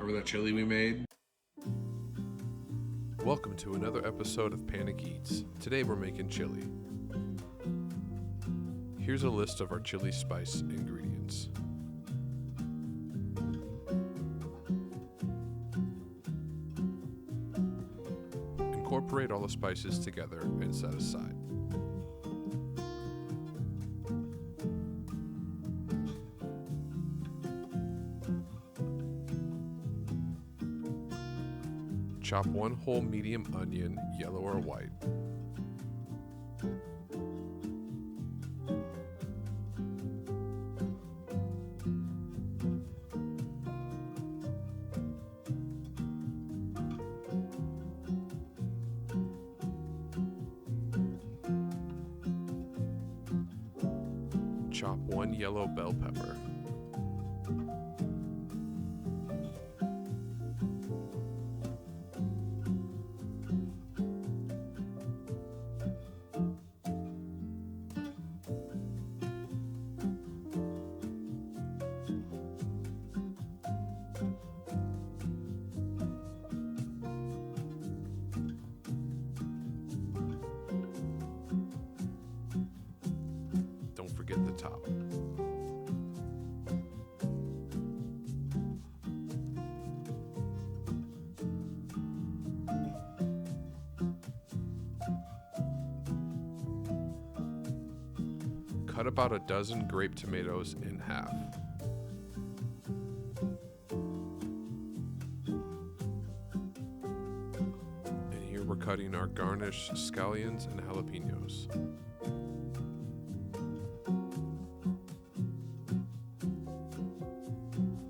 Remember that chili we made? Welcome to another episode of Panic Eats. Today we're making chili. Here's a list of our chili spice ingredients. Incorporate all the spices together and set aside. Chop one whole medium onion, yellow or white. Chop one yellow bell pepper. Don't forget the top. Cut about a dozen grape tomatoes in half. And here we're cutting our garnish scallions and jalapenos.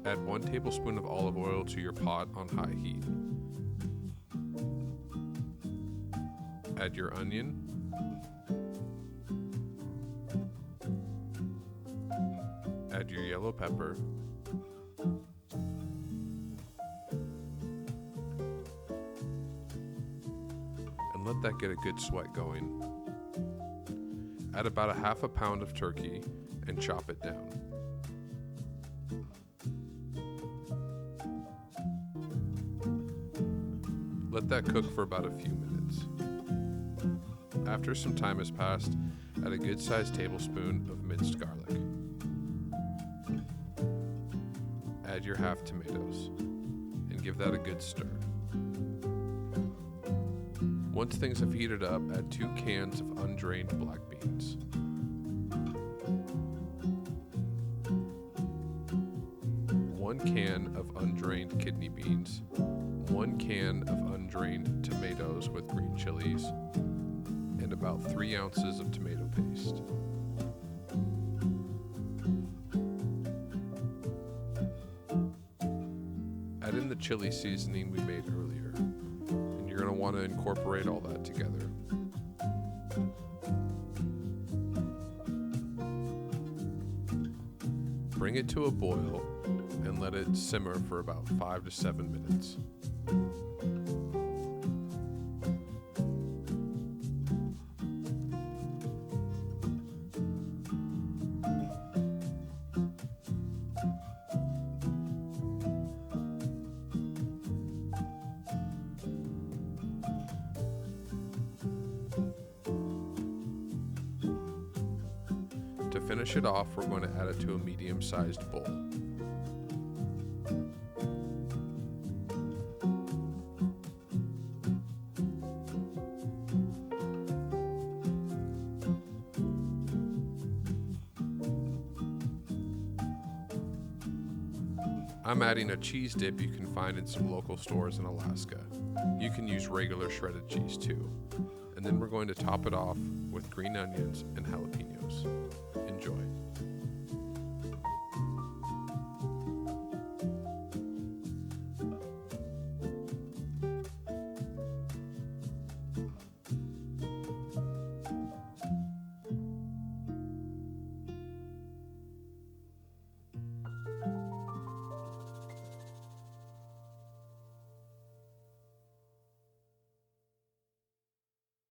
Add 1 tablespoon of olive oil to your pot on high heat. Add your onion. Add your yellow pepper. And let that get a good sweat going. Add about a half a pound of turkey and chop it down. Let that cook for about a few minutes. After some time has passed, add a good-sized tablespoon of minced garlic. Add your half tomatoes and give that a good stir. Once things have heated up, add 2 cans of undrained black beans. One can of undrained kidney beans, 1 can of undrained tomatoes with green chilies, and about 3 ounces of tomato paste. Add in the chili seasoning we made earlier, and you're going to want to incorporate all that together. Bring it to a boil and let it simmer for about 5 to 7 minutes. To finish it off, we're going to add it to a medium-sized bowl. I'm adding a cheese dip you can find in some local stores in Alaska. You can use regular shredded cheese too. And then we're going to top it off with green onions and jalapenos. Enjoy.